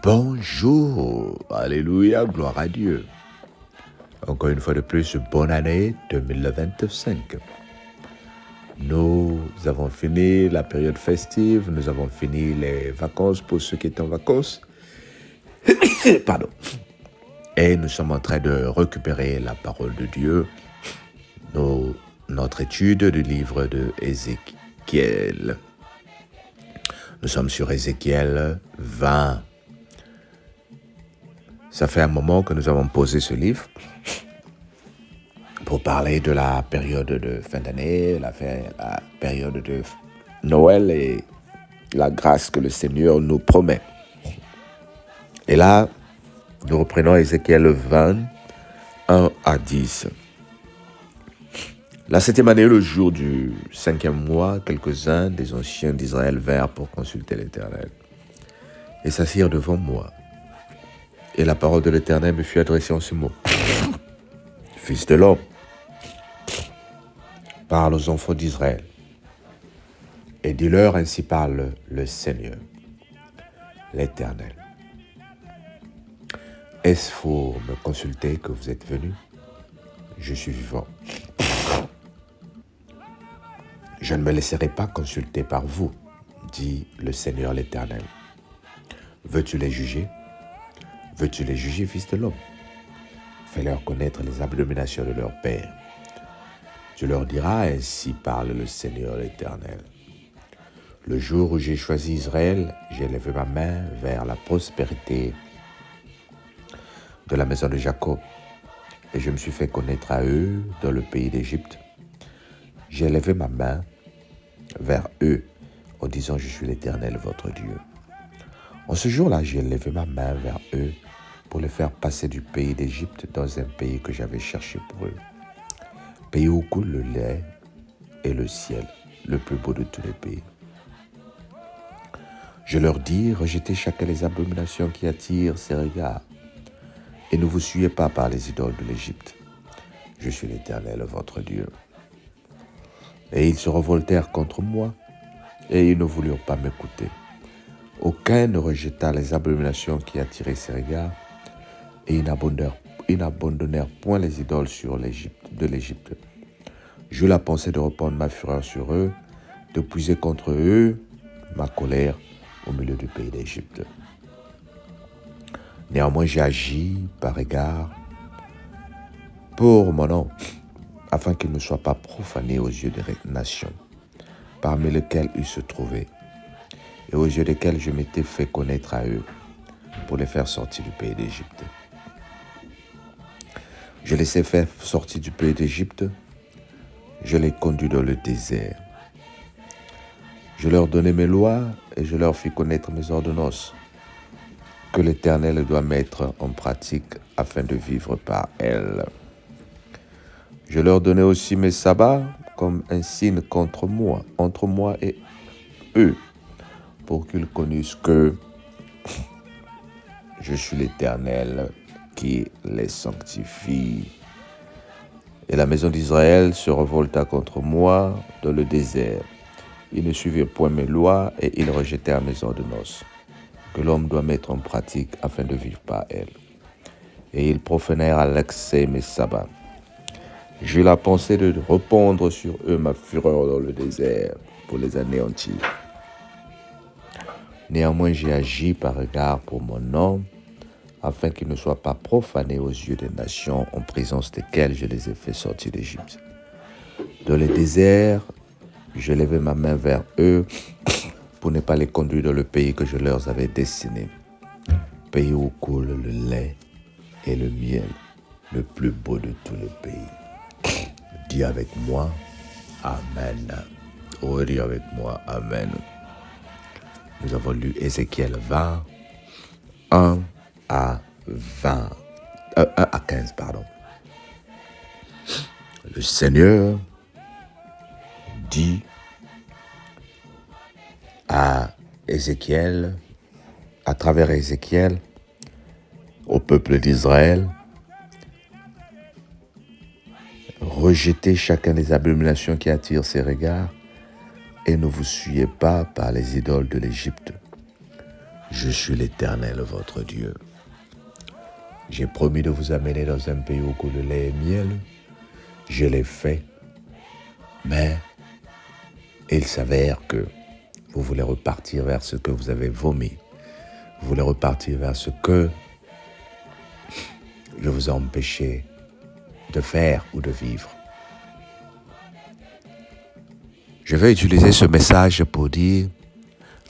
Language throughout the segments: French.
Bonjour, alléluia, gloire à Dieu. Encore une fois de plus, bonne année 2025. Nous avons fini la période festive, nous avons fini les vacances pour ceux qui étaient en vacances. Pardon. Et nous sommes en train de récupérer la parole de Dieu, notre étude du livre de Ézéchiel. Nous sommes sur Ézéchiel 20. Ça fait un moment que nous avons posé ce livre pour parler de la période de fin d'année, la période de Noël et la grâce que le Seigneur nous promet. Et là, nous reprenons Ézéchiel 20, 1 à 10. La 7e année, le jour du 5e mois, quelques-uns des anciens d'Israël vinrent pour consulter l'Éternel et s'assirent devant moi. Et la parole de l'Éternel me fut adressée en ce mot. Fils de l'homme, parle aux enfants d'Israël et dis-leur, ainsi parle le Seigneur, l'Éternel. Est-ce pour me consulter que vous êtes venus? Je suis vivant. Je ne me laisserai pas consulter par vous, dit le Seigneur l'Éternel. Veux-tu les juger? Veux-tu les juger, fils de l'homme? Fais-leur connaître les abominations de leur père. Tu leur diras, ainsi parle le Seigneur l'Éternel. Le jour où j'ai choisi Israël, j'ai levé ma main vers la prospérité de la maison de Jacob, et je me suis fait connaître à eux dans le pays d'Égypte. J'ai levé ma main vers eux en disant, je suis l'Éternel, votre Dieu. En ce jour-là, j'ai levé ma main vers eux pour les faire passer du pays d'Égypte dans un pays que j'avais cherché pour eux. Pays où coule le lait et le ciel, le plus beau de tous les pays. Je leur dis, rejetez chacun les abominations qui attirent ses regards et ne vous suivez pas par les idoles de l'Égypte. Je suis l'Éternel, votre Dieu. Et ils se révoltèrent contre moi et ils ne voulurent pas m'écouter. Aucun ne rejeta les abominations qui attiraient ses regards et ils n'abandonnèrent point les idoles de l'Égypte. J'eus la pensée de répandre ma fureur sur eux, de puiser contre eux ma colère au milieu du pays d'Égypte. Néanmoins, j'ai agi par égard pour mon nom, afin qu'il ne soit pas profané aux yeux des nations, parmi lesquelles ils se trouvaient, et aux yeux desquels je m'étais fait connaître à eux, pour les faire sortir du pays d'Égypte. Je les ai fait sortir du pays d'Égypte, je les conduis dans le désert. Je leur donnai mes lois et je leur fis connaître mes ordonnances, que l'Éternel doit mettre en pratique afin de vivre par elles. Je leur donnai aussi mes sabbats comme un signe entre moi et eux, pour qu'ils connussent que je suis l'Éternel qui les sanctifie. Et la maison d'Israël se révolta contre moi dans le désert. Ils ne suivirent point mes lois et ils rejetèrent mes ordonnances, que l'homme doit mettre en pratique afin de vivre par elles. Et ils profanèrent à l'excès mes sabbats. J'eus la pensée de répandre sur eux ma fureur dans le désert pour les anéantir. Néanmoins, j'ai agi par égard pour mon nom, afin qu'ils ne soient pas profanés aux yeux des nations en présence desquelles je les ai fait sortir d'Égypte. Dans le désert, je levai ma main vers eux pour ne pas les conduire dans le pays que je leur avais destiné, pays où coule le lait et le miel, le plus beau de tous les pays. Dis avec moi, Amen. Oh, dis avec moi, Amen. Nous avons lu Ézéchiel 20, 1 à 15, pardon. Le Seigneur dit à Ézéchiel, à travers Ézéchiel, au peuple d'Israël, rejetez chacun des abominations qui attirent ses regards et ne vous suivez pas par les idoles de l'Égypte. Je suis l'Éternel, votre Dieu. J'ai promis de vous amener dans un pays où coule le lait et miel. Je l'ai fait, mais il s'avère que vous voulez repartir vers ce que vous avez vomi. Vous voulez repartir vers ce que je vous ai empêché de faire ou de vivre. Je vais utiliser ce message pour dire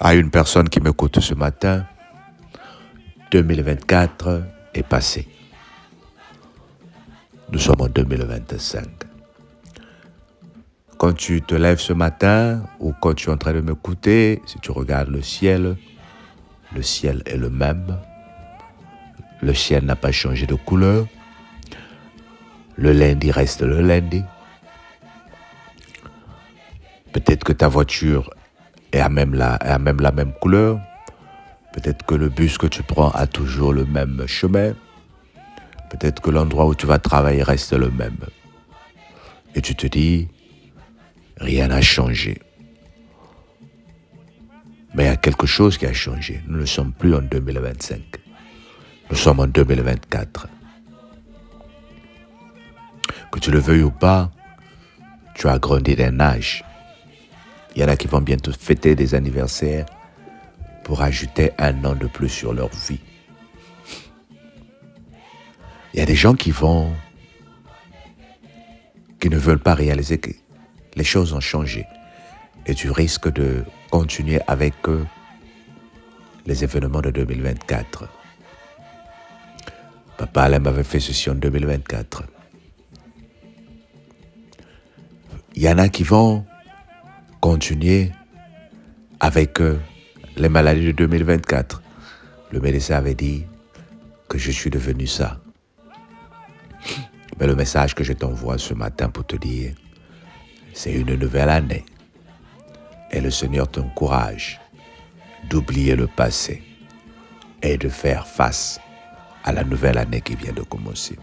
à une personne qui m'écoute ce matin, 2024 est passé. Nous sommes en 2025. Quand tu te lèves ce matin ou quand tu es en train de m'écouter, si tu regardes le ciel est le même. Le ciel n'a pas changé de couleur. Le lundi reste le lundi. Peut-être que ta voiture est à même la même couleur. Peut-être que le bus que tu prends a toujours le même chemin. Peut-être que l'endroit où tu vas travailler reste le même. Et tu te dis, rien n'a changé. Mais il y a quelque chose qui a changé. Nous ne sommes plus en 2025. Nous sommes en 2024. Que tu le veuilles ou pas, tu as grandi d'un âge. Il y en a qui vont bientôt fêter des anniversaires pour ajouter un an de plus sur leur vie. Il y a des gens qui ne veulent pas réaliser que les choses ont changé. Et tu risques de continuer avec les événements de 2024. Papa Alain m'avait fait ceci en 2024. Il y en a qui vont continuer avec les maladies de 2024. Le médecin avait dit que je suis devenu ça. Mais le message que je t'envoie ce matin pour te dire, c'est une nouvelle année. Et le Seigneur t'encourage d'oublier le passé et de faire face à la nouvelle année qui vient de commencer.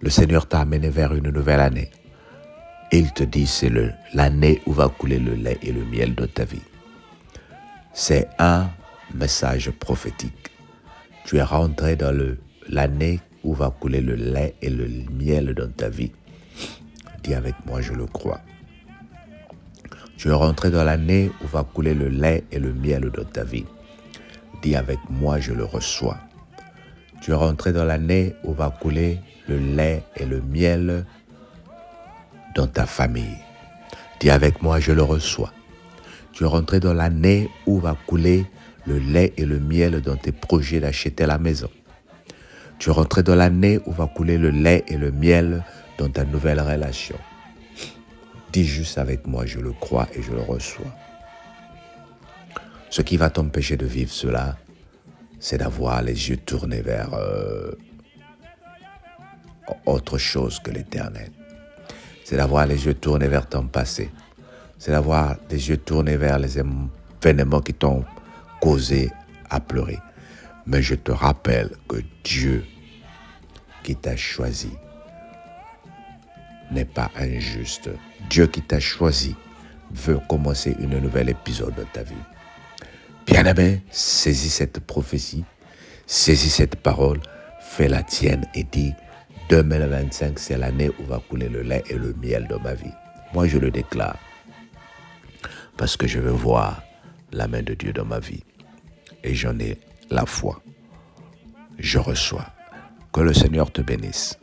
Le Seigneur t'a amené vers une nouvelle année. Il te dit c'est l'année où va couler le lait et le miel de ta vie. C'est un message prophétique. Tu es rentré dans l'année où va couler le lait et le miel dans ta vie. Dis avec moi, je le crois. Tu es rentré dans l'année où va couler le lait et le miel dans ta vie. Dis avec moi, je le reçois. Tu es rentré dans l'année où va couler le lait et le miel dans ta famille. Dis avec moi, je le reçois. Tu es rentré dans l'année où va couler le lait et le miel dans tes projets d'acheter la maison. Tu es rentré dans l'année où va couler le lait et le miel dans ta nouvelle relation. Dis juste avec moi, je le crois et je le reçois. Ce qui va t'empêcher de vivre cela, c'est d'avoir les yeux tournés vers autre chose que l'Éternel. C'est d'avoir les yeux tournés vers ton passé. C'est d'avoir les yeux tournés vers les événements qui t'ont causé à pleurer. Mais je te rappelle que Dieu qui t'a choisi n'est pas injuste. Dieu qui t'a choisi veut commencer une nouvelle épisode de ta vie. Bien-aimé, saisis cette prophétie, saisis cette parole, fais la tienne et dis 2025, c'est l'année où va couler le lait et le miel dans ma vie. Moi, je le déclare parce que je veux voir la main de Dieu dans ma vie. Et j'en ai la foi. Je reçois. Que le Seigneur te bénisse.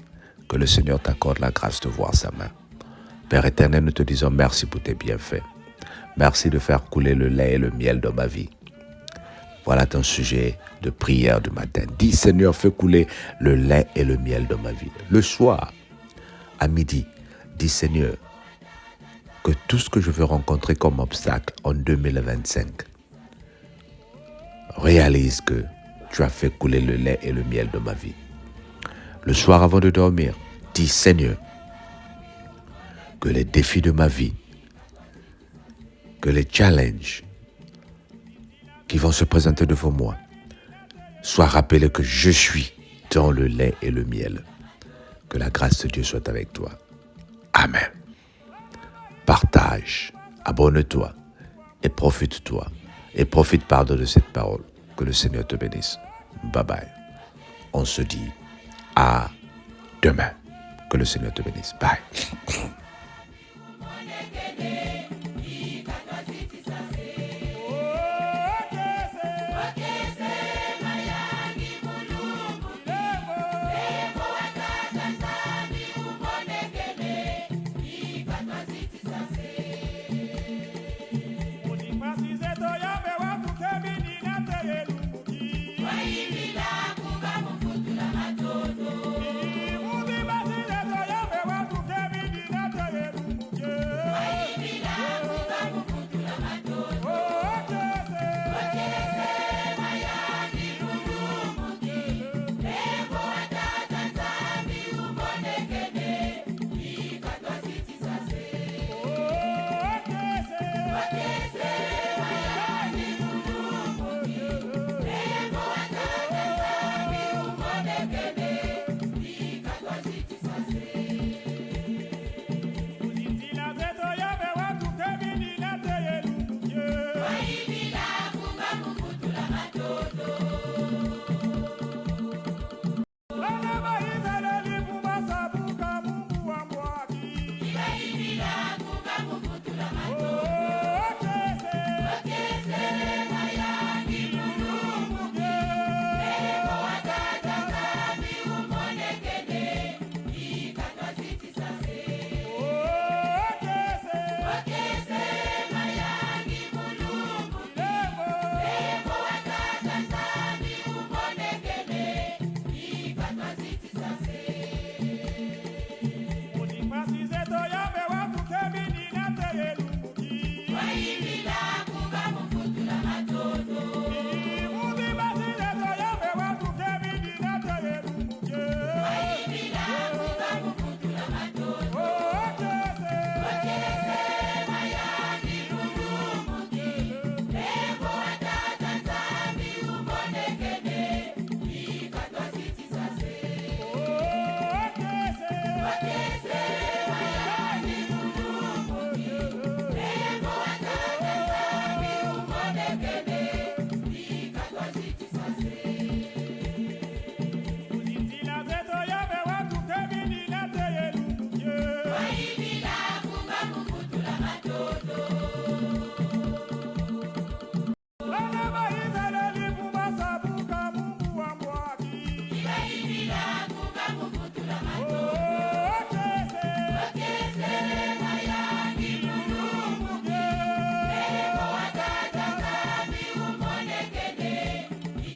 Que le Seigneur t'accorde la grâce de voir sa main. Père éternel, nous te disons merci pour tes bienfaits. Merci de faire couler le lait et le miel dans ma vie. Voilà ton sujet de prière du matin. Dis Seigneur, fais couler le lait et le miel dans ma vie. Le soir, à midi, dis Seigneur, que tout ce que je veux rencontrer comme obstacle en 2025, réalise que tu as fait couler le lait et le miel de ma vie. Le soir avant de dormir, dis Seigneur, que les défis de ma vie, que les challenges qui vont se présenter devant moi soient rappelés que je suis dans le lait et le miel. Que la grâce de Dieu soit avec toi. Amen. Partage, abonne-toi et profite-toi et profite pardon de cette parole. Que le Seigneur te bénisse. Bye bye. On se dit à demain. Que le Seigneur te bénisse. Bye.